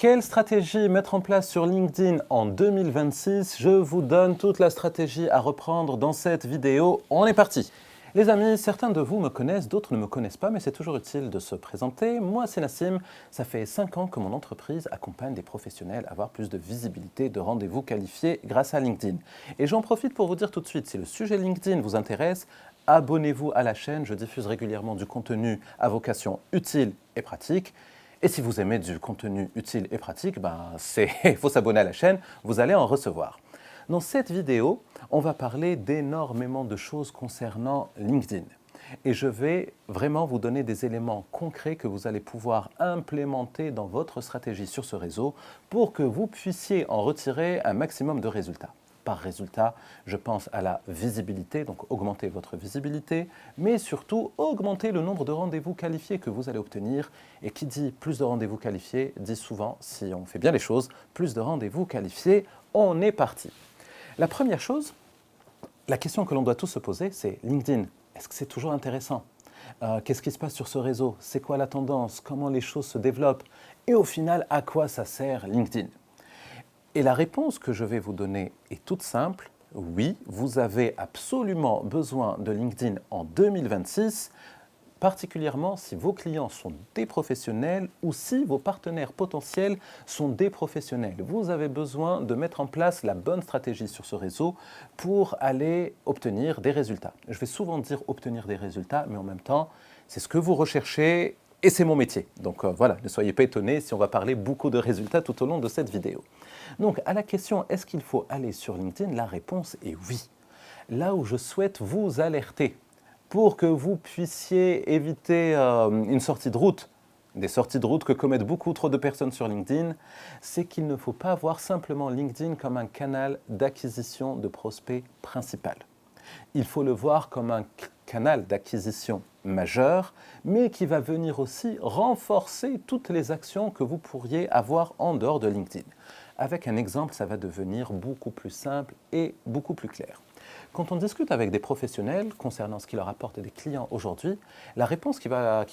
Quelle stratégie mettre en place sur LinkedIn en 2026? Je vous donne toute la stratégie à reprendre dans cette vidéo. On est parti! Les amis, certains de vous me connaissent, d'autres ne me connaissent pas, mais c'est toujours utile de se présenter. Moi, c'est Nassim. Ça fait 5 ans que mon entreprise accompagne des professionnels à avoir plus de visibilité, de rendez-vous qualifiés grâce à LinkedIn. Et j'en profite pour vous dire tout de suite, si le sujet LinkedIn vous intéresse, abonnez-vous à la chaîne. Je diffuse régulièrement du contenu à vocation utile et pratique. Et si vous aimez du contenu utile et pratique, il faut s'abonner à la chaîne, vous allez en recevoir. Dans cette vidéo, on va parler d'énormément de choses concernant LinkedIn. Et je vais vraiment vous donner des éléments concrets que vous allez pouvoir implémenter dans votre stratégie sur ce réseau pour que vous puissiez en retirer un maximum de résultats. Par résultat, je pense à la visibilité, donc augmenter votre visibilité, mais surtout augmenter le nombre de rendez-vous qualifiés que vous allez obtenir. Et qui dit plus de rendez-vous qualifiés, dit souvent, si on fait bien les choses, plus de rendez-vous qualifiés, on est parti. La première chose, la question que l'on doit tous se poser, c'est LinkedIn. Est-ce que c'est toujours intéressant? Qu'est-ce qui se passe sur ce réseau? C'est quoi la tendance? Comment les choses se développent? Et au final, à quoi ça sert LinkedIn? Et la réponse que je vais vous donner est toute simple. Oui, vous avez absolument besoin de LinkedIn en 2026, particulièrement si vos clients sont des professionnels ou si vos partenaires potentiels sont des professionnels. Vous avez besoin de mettre en place la bonne stratégie sur ce réseau pour aller obtenir des résultats. Je vais souvent dire obtenir des résultats, mais en même temps, c'est ce que vous recherchez et c'est mon métier. Donc voilà, ne soyez pas étonnés si on va parler beaucoup de résultats tout au long de cette vidéo. Donc à la question, est-ce qu'il faut aller sur LinkedIn? La réponse est oui. Là où je souhaite vous alerter, pour que vous puissiez éviter une sortie de route, des sorties de route que commettent beaucoup trop de personnes sur LinkedIn, c'est qu'il ne faut pas voir simplement LinkedIn comme un canal d'acquisition de prospects principal. Il faut le voir comme un canal d'acquisition majeur, mais qui va venir aussi renforcer toutes les actions que vous pourriez avoir en dehors de LinkedIn. Avec un exemple, ça va devenir beaucoup plus simple et beaucoup plus clair. Quand on discute avec des professionnels concernant ce qui leur apporte des clients aujourd'hui, la réponse qui va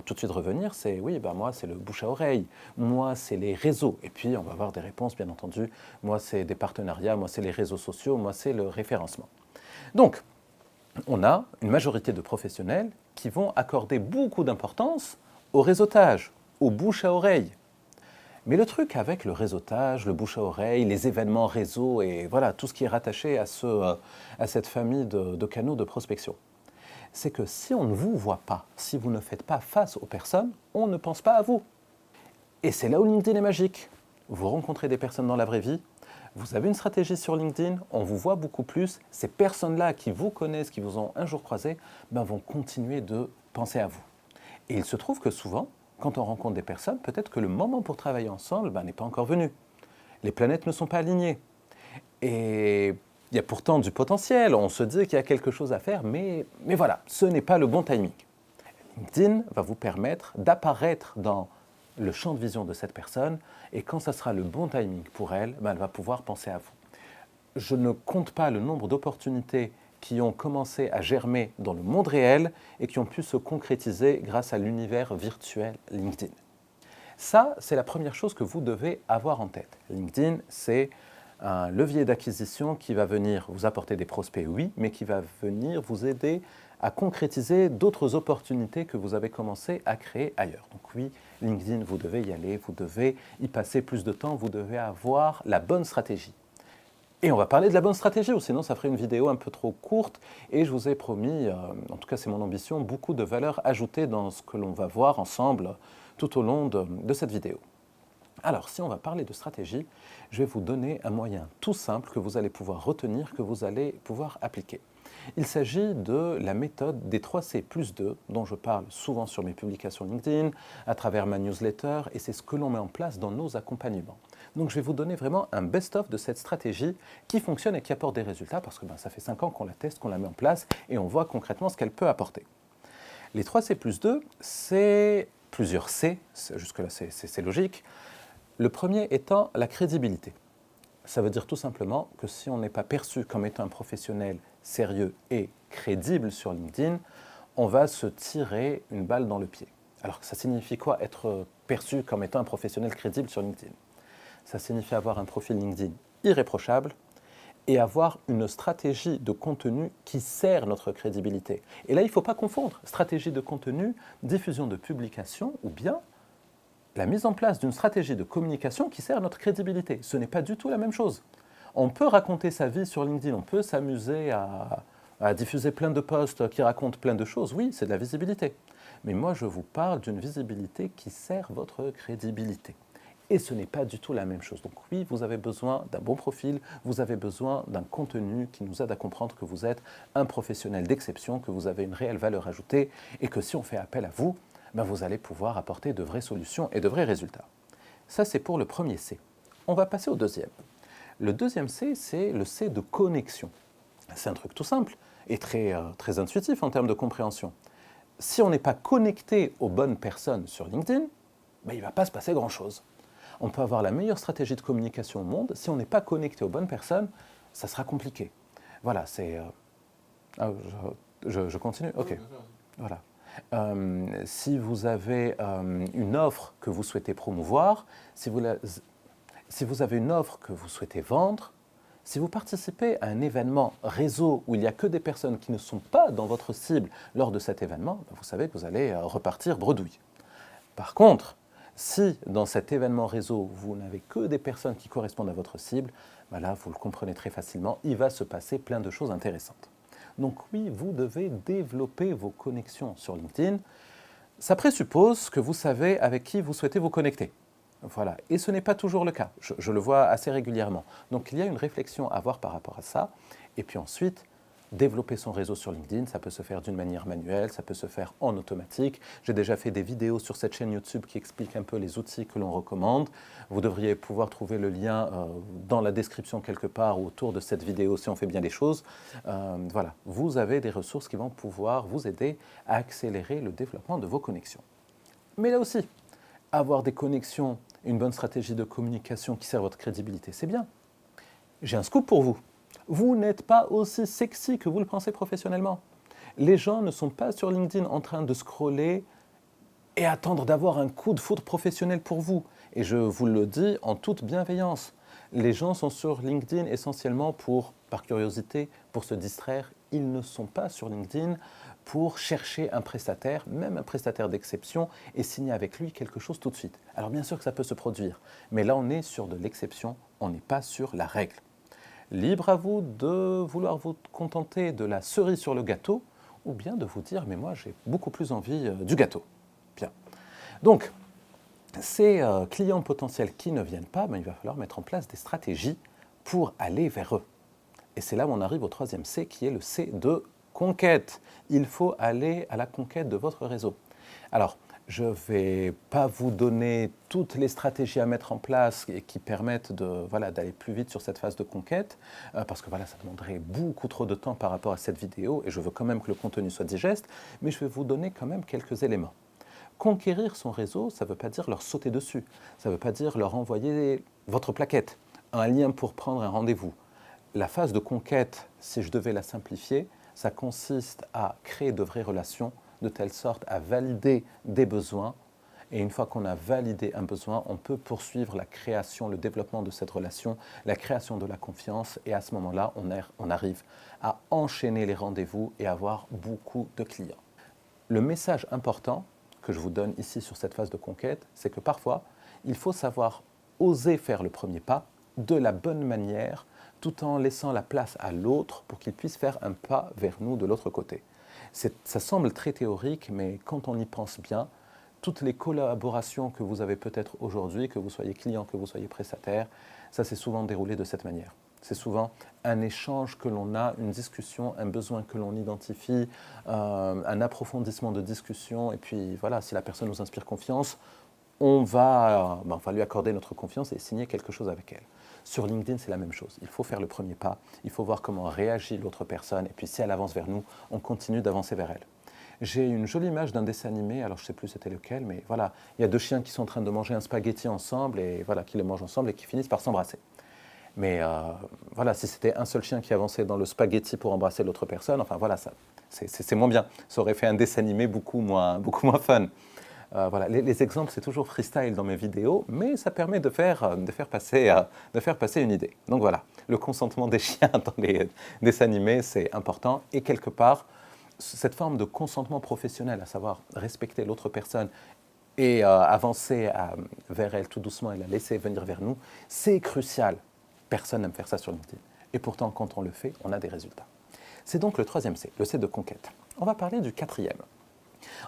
tout de suite revenir, c'est oui, moi c'est le bouche à oreille, moi c'est les réseaux. Et puis on va avoir des réponses bien entendu, moi c'est des partenariats, moi c'est les réseaux sociaux, moi c'est le référencement. Donc, on a une majorité de professionnels qui vont accorder beaucoup d'importance au réseautage, au bouche à oreille. Mais le truc avec le réseautage, le bouche à oreille, les événements réseau et voilà, tout ce qui est rattaché à cette famille de canaux de prospection, c'est que si on ne vous voit pas, si vous ne faites pas face aux personnes, on ne pense pas à vous. Et c'est là où LinkedIn est magique. Vous rencontrez des personnes dans la vraie vie, vous avez une stratégie sur LinkedIn, on vous voit beaucoup plus. Ces personnes-là qui vous connaissent, qui vous ont un jour croisé, vont continuer de penser à vous. Et il se trouve que souvent, quand on rencontre des personnes, peut-être que le moment pour travailler ensemble n'est pas encore venu. Les planètes ne sont pas alignées. Et il y a pourtant du potentiel, on se dit qu'il y a quelque chose à faire, mais voilà, ce n'est pas le bon timing. LinkedIn va vous permettre d'apparaître dans le champ de vision de cette personne, et quand ça sera le bon timing pour elle, elle va pouvoir penser à vous. Je ne compte pas le nombre d'opportunités qui ont commencé à germer dans le monde réel et qui ont pu se concrétiser grâce à l'univers virtuel LinkedIn. Ça, c'est la première chose que vous devez avoir en tête. LinkedIn, c'est un levier d'acquisition qui va venir vous apporter des prospects, oui, mais qui va venir vous aider à concrétiser d'autres opportunités que vous avez commencé à créer ailleurs. Donc oui, LinkedIn, vous devez y aller, vous devez y passer plus de temps, vous devez avoir la bonne stratégie. Et on va parler de la bonne stratégie, ou sinon ça ferait une vidéo un peu trop courte. Et je vous ai promis, en tout cas c'est mon ambition, beaucoup de valeur ajoutée dans ce que l'on va voir ensemble tout au long de cette vidéo. Alors, si on va parler de stratégie, je vais vous donner un moyen tout simple que vous allez pouvoir retenir, que vous allez pouvoir appliquer. Il s'agit de la méthode des 3C+2, dont je parle souvent sur mes publications LinkedIn, à travers ma newsletter, et c'est ce que l'on met en place dans nos accompagnements. Donc je vais vous donner vraiment un best-of de cette stratégie qui fonctionne et qui apporte des résultats, parce que ça fait 5 ans qu'on la teste, qu'on la met en place, et on voit concrètement ce qu'elle peut apporter. Les 3C+2, c'est plusieurs C, jusque-là c'est logique. Le premier étant la crédibilité. Ça veut dire tout simplement que si on n'est pas perçu comme étant un professionnel sérieux et crédible sur LinkedIn, on va se tirer une balle dans le pied. Alors ça signifie quoi être perçu comme étant un professionnel crédible sur LinkedIn? Ça signifie avoir un profil LinkedIn irréprochable et avoir une stratégie de contenu qui sert notre crédibilité. Et là, il ne faut pas confondre stratégie de contenu, diffusion de publication ou bien la mise en place d'une stratégie de communication qui sert notre crédibilité. Ce n'est pas du tout la même chose. On peut raconter sa vie sur LinkedIn, on peut s'amuser à diffuser plein de posts qui racontent plein de choses. Oui, c'est de la visibilité. Mais moi, je vous parle d'une visibilité qui sert votre crédibilité. Et ce n'est pas du tout la même chose. Donc oui, vous avez besoin d'un bon profil, vous avez besoin d'un contenu qui nous aide à comprendre que vous êtes un professionnel d'exception, que vous avez une réelle valeur ajoutée et que si on fait appel à vous, ben vous allez pouvoir apporter de vraies solutions et de vrais résultats. Ça, c'est pour le premier C. On va passer au deuxième. Le deuxième C, c'est le C de connexion. C'est un truc tout simple et très intuitif en termes de compréhension. Si on n'est pas connecté aux bonnes personnes sur LinkedIn, ben il ne va pas se passer grand-chose. On peut avoir la meilleure stratégie de communication au monde, si on n'est pas connecté aux bonnes personnes, ça sera compliqué. Voilà, c'est... je continue. Ok. Voilà. Si vous avez une offre que vous souhaitez promouvoir, si vous avez une offre que vous souhaitez vendre, si vous participez à un événement réseau où il n'y a que des personnes qui ne sont pas dans votre cible lors de cet événement, vous savez que vous allez repartir bredouille. Par contre, si dans cet événement réseau, vous n'avez que des personnes qui correspondent à votre cible, ben là, vous le comprenez très facilement, il va se passer plein de choses intéressantes. Donc oui, vous devez développer vos connexions sur LinkedIn. Ça présuppose que vous savez avec qui vous souhaitez vous connecter. Voilà. Et ce n'est pas toujours le cas. Je le vois assez régulièrement. Donc il y a une réflexion à avoir par rapport à ça. Et puis ensuite, développer son réseau sur LinkedIn, ça peut se faire d'une manière manuelle, ça peut se faire en automatique. J'ai déjà fait des vidéos sur cette chaîne YouTube qui expliquent un peu les outils que l'on recommande. Vous devriez pouvoir trouver le lien dans la description quelque part ou autour de cette vidéo si on fait bien les choses. Voilà, vous avez des ressources qui vont pouvoir vous aider à accélérer le développement de vos connexions. Mais là aussi, avoir des connexions, une bonne stratégie de communication qui sert votre crédibilité, c'est bien. J'ai un scoop pour vous. Vous n'êtes pas aussi sexy que vous le pensez professionnellement. Les gens ne sont pas sur LinkedIn en train de scroller et attendre d'avoir un coup de foudre professionnel pour vous. Et je vous le dis en toute bienveillance. Les gens sont sur LinkedIn essentiellement par curiosité, pour se distraire. Ils ne sont pas sur LinkedIn pour chercher un prestataire, même un prestataire d'exception, et signer avec lui quelque chose tout de suite. Alors bien sûr que ça peut se produire, mais là on est sur de l'exception, on n'est pas sur la règle. Libre à vous de vouloir vous contenter de la cerise sur le gâteau ou bien de vous dire « mais moi j'ai beaucoup plus envie du gâteau ». Bien. Donc, ces clients potentiels qui ne viennent pas, il va falloir mettre en place des stratégies pour aller vers eux. Et c'est là où on arrive au troisième C qui est le C de conquête. Il faut aller à la conquête de votre réseau. Alors, je ne vais pas vous donner toutes les stratégies à mettre en place et qui permettent d'aller plus vite sur cette phase de conquête, parce que ça demanderait beaucoup trop de temps par rapport à cette vidéo, et je veux quand même que le contenu soit digeste, mais je vais vous donner quand même quelques éléments. Conquérir son réseau, ça ne veut pas dire leur sauter dessus, ça ne veut pas dire leur envoyer votre plaquette, un lien pour prendre un rendez-vous. La phase de conquête, si je devais la simplifier, ça consiste à créer de vraies relations, de telle sorte à valider des besoins. Et une fois qu'on a validé un besoin, on peut poursuivre la création, le développement de cette relation, la création de la confiance. Et à ce moment-là, on arrive à enchaîner les rendez-vous et avoir beaucoup de clients. Le message important que je vous donne ici sur cette phase de conquête, c'est que parfois, il faut savoir oser faire le premier pas de la bonne manière, tout en laissant la place à l'autre pour qu'il puisse faire un pas vers nous de l'autre côté. Ça semble très théorique, mais quand on y pense bien, toutes les collaborations que vous avez peut-être aujourd'hui, que vous soyez client, que vous soyez prestataire, ça s'est souvent déroulé de cette manière. C'est souvent un échange que l'on a, une discussion, un besoin que l'on identifie, un approfondissement de discussion. Et puis voilà, si la personne nous inspire confiance, on va lui accorder notre confiance et signer quelque chose avec elle. Sur LinkedIn, c'est la même chose. Il faut faire le premier pas, il faut voir comment réagit l'autre personne, et puis si elle avance vers nous, on continue d'avancer vers elle. J'ai une jolie image d'un dessin animé, alors je ne sais plus c'était lequel, mais voilà, il y a deux chiens qui sont en train de manger un spaghetti ensemble, et voilà, qui le mangent ensemble et qui finissent par s'embrasser. Mais si c'était un seul chien qui avançait dans le spaghetti pour embrasser l'autre personne, c'est moins bien. Ça aurait fait un dessin animé beaucoup moins fun. Voilà, les exemples, c'est toujours freestyle dans mes vidéos, mais ça permet de faire passer une idée. Donc voilà, le consentement des chiens dans les dessins animés, c'est important. Et quelque part, cette forme de consentement professionnel, à savoir respecter l'autre personne et avancer vers elle tout doucement et la laisser venir vers nous, c'est crucial. Personne n'aime faire ça sur LinkedIn. Et pourtant, quand on le fait, on a des résultats. C'est donc le troisième C, le C de conquête. On va parler du quatrième.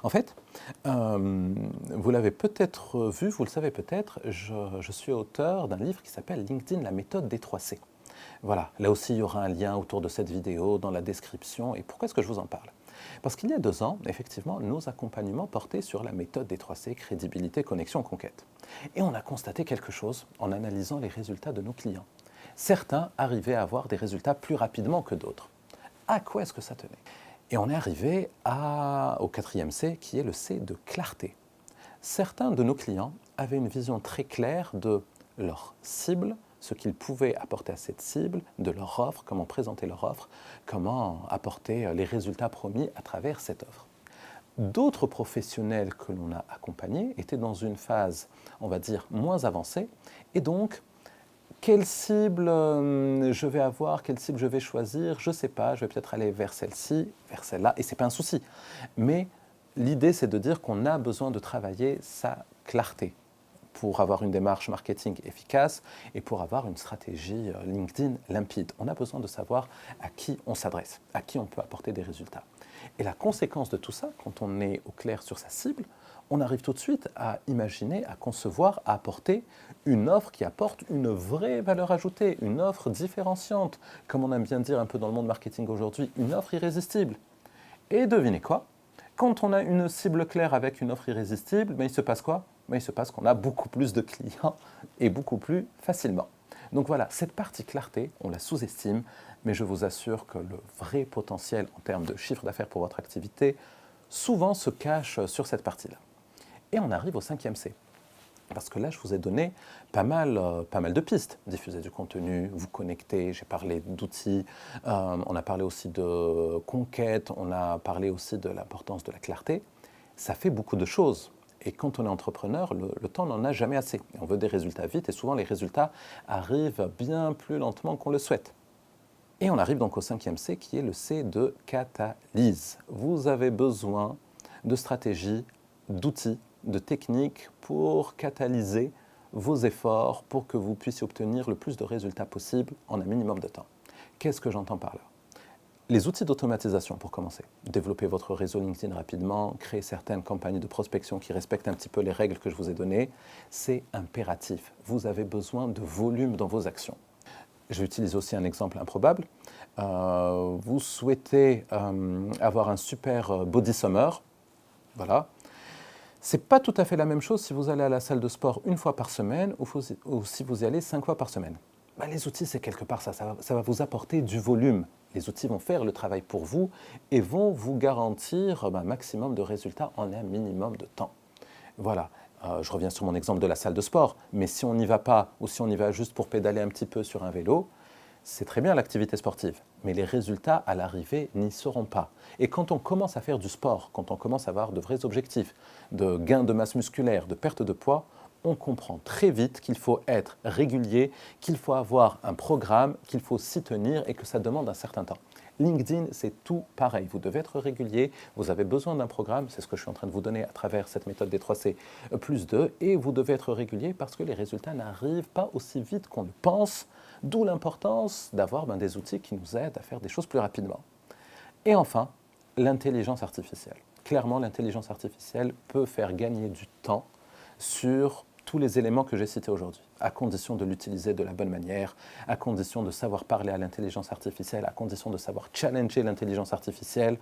En fait, vous l'avez peut-être vu, vous le savez peut-être, je suis auteur d'un livre qui s'appelle LinkedIn, la méthode des 3 C. Voilà, là aussi il y aura un lien autour de cette vidéo dans la description. Et pourquoi est-ce que je vous en parle? Parce qu'il y a 2 ans, effectivement, nos accompagnements portaient sur la méthode des 3 C, crédibilité, connexion, conquête. Et on a constaté quelque chose en analysant les résultats de nos clients. Certains arrivaient à avoir des résultats plus rapidement que d'autres. À quoi est-ce que ça tenait? Et on est arrivé au quatrième C, qui est le C de clarté. Certains de nos clients avaient une vision très claire de leur cible, ce qu'ils pouvaient apporter à cette cible, de leur offre, comment présenter leur offre, comment apporter les résultats promis à travers cette offre. D'autres professionnels que l'on a accompagnés étaient dans une phase, on va dire, moins avancée, et donc quelle cible je vais avoir, quelle cible je vais choisir, je ne sais pas, je vais peut-être aller vers celle-ci, vers celle-là, et ce n'est pas un souci. Mais l'idée, c'est de dire qu'on a besoin de travailler sa clarté pour avoir une démarche marketing efficace et pour avoir une stratégie LinkedIn limpide. On a besoin de savoir à qui on s'adresse, à qui on peut apporter des résultats. Et la conséquence de tout ça, quand on est au clair sur sa cible, on arrive tout de suite à imaginer, à concevoir, à apporter une offre qui apporte une vraie valeur ajoutée, une offre différenciante, comme on aime bien dire un peu dans le monde marketing aujourd'hui, une offre irrésistible. Et devinez quoi? Quand on a une cible claire avec une offre irrésistible, il se passe quoi? Il se passe qu'on a beaucoup plus de clients et beaucoup plus facilement. Donc voilà, cette partie clarté, on la sous-estime, mais je vous assure que le vrai potentiel en termes de chiffre d'affaires pour votre activité souvent se cache sur cette partie-là. Et on arrive au 5e C. Parce que là, je vous ai donné pas mal de pistes. Diffuser du contenu, vous connecter, j'ai parlé d'outils, on a parlé aussi de conquête, on a parlé aussi de l'importance de la clarté. Ça fait beaucoup de choses. Et quand on est entrepreneur, le temps n'en a jamais assez. On veut des résultats vite et souvent les résultats arrivent bien plus lentement qu'on le souhaite. Et on arrive donc au 5e C qui est le C de catalyse. Vous avez besoin de stratégies, d'outils, de techniques pour catalyser vos efforts pour que vous puissiez obtenir le plus de résultats possible en un minimum de temps. Qu'est-ce que j'entends par là? Les outils d'automatisation pour commencer. Développer votre réseau LinkedIn rapidement, créer certaines campagnes de prospection qui respectent un petit peu les règles que je vous ai données, c'est impératif. Vous avez besoin de volume dans vos actions. Je vais utiliser aussi un exemple improbable. Vous souhaitez avoir un super body summer, voilà. Ce n'est pas tout à fait la même chose si vous allez à la salle de sport une fois par semaine ou si vous y allez 5 fois par semaine. Les outils, c'est quelque part ça va vous apporter du volume. Les outils vont faire le travail pour vous et vont vous garantir un maximum de résultats en un minimum de temps. Voilà, je reviens sur mon exemple de la salle de sport, mais si on n'y va pas ou si on y va juste pour pédaler un petit peu sur un vélo, c'est très bien l'activité sportive, mais les résultats à l'arrivée n'y seront pas. Et quand on commence à faire du sport, quand on commence à avoir de vrais objectifs, de gain de masse musculaire, de perte de poids, on comprend très vite qu'il faut être régulier, qu'il faut avoir un programme, qu'il faut s'y tenir et que ça demande un certain temps. LinkedIn, c'est tout pareil. Vous devez être régulier, vous avez besoin d'un programme, c'est ce que je suis en train de vous donner à travers cette méthode des 3C plus 2, et vous devez être régulier parce que les résultats n'arrivent pas aussi vite qu'on le pense, d'où l'importance d'avoir des outils qui nous aident à faire des choses plus rapidement. Et enfin, l'intelligence artificielle. Clairement, l'intelligence artificielle peut faire gagner du temps sur tous les éléments que j'ai cités aujourd'hui, à condition de l'utiliser de la bonne manière, à condition de savoir parler à l'intelligence artificielle, à condition de savoir challenger l'intelligence artificielle.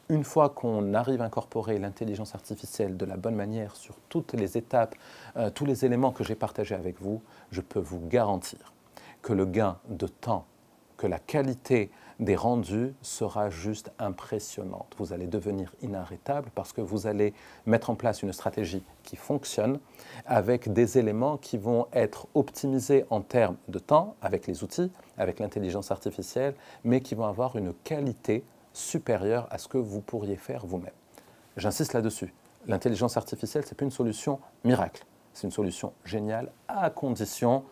Une fois qu'on arrive à incorporer l'intelligence artificielle de la bonne manière sur toutes les étapes, tous les éléments que j'ai partagés avec vous, je peux vous garantir que le gain de temps, que la qualité des rendus sera juste impressionnante. Vous allez devenir inarrêtable parce que vous allez mettre en place une stratégie qui fonctionne avec des éléments qui vont être optimisés en termes de temps avec les outils, avec l'intelligence artificielle, mais qui vont avoir une qualité supérieure à ce que vous pourriez faire vous-même. J'insiste là-dessus. L'intelligence artificielle, ce n'est pas une solution miracle. C'est une solution géniale à condition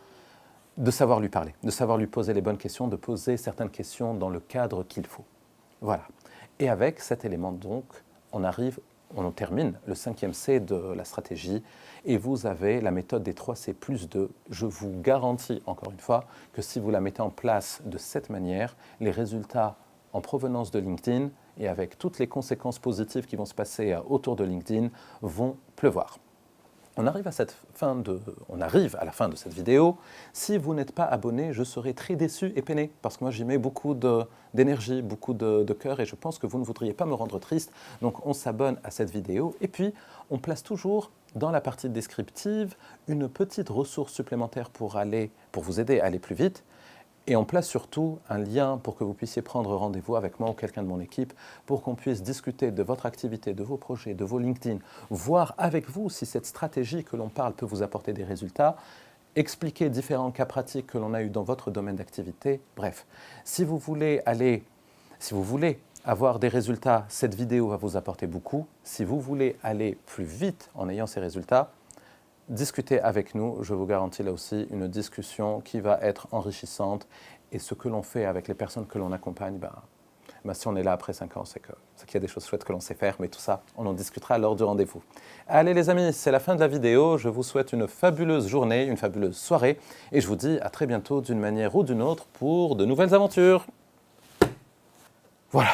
de savoir lui parler, de savoir lui poser les bonnes questions, de poser certaines questions dans le cadre qu'il faut. Voilà. Et avec cet élément, donc, on termine le 5e C de la stratégie et vous avez la méthode des 3 C plus 2. Je vous garantis, encore une fois, que si vous la mettez en place de cette manière, les résultats en provenance de LinkedIn et avec toutes les conséquences positives qui vont se passer autour de LinkedIn vont pleuvoir. On arrive à la fin de cette vidéo. Si vous n'êtes pas abonné, je serai très déçu et peiné parce que moi j'y mets beaucoup d'énergie, beaucoup de cœur et je pense que vous ne voudriez pas me rendre triste. Donc on s'abonne à cette vidéo et puis on place toujours dans la partie descriptive une petite ressource supplémentaire pour vous aider à aller plus vite. Et on place surtout un lien pour que vous puissiez prendre rendez-vous avec moi ou quelqu'un de mon équipe pour qu'on puisse discuter de votre activité, de vos projets, de vos LinkedIn, voir avec vous si cette stratégie que l'on parle peut vous apporter des résultats, expliquer différents cas pratiques que l'on a eus dans votre domaine d'activité. Bref, si vous voulez avoir des résultats, cette vidéo va vous apporter beaucoup. Si vous voulez aller plus vite en ayant ces résultats, discutez avec nous, je vous garantis là aussi une discussion qui va être enrichissante et ce que l'on fait avec les personnes que l'on accompagne, si on est là après 5 ans, c'est qu'il y a des choses chouettes que l'on sait faire, mais tout ça, on en discutera lors du rendez-vous. Allez les amis, c'est la fin de la vidéo, je vous souhaite une fabuleuse journée, une fabuleuse soirée et je vous dis à très bientôt d'une manière ou d'une autre pour de nouvelles aventures. Voilà.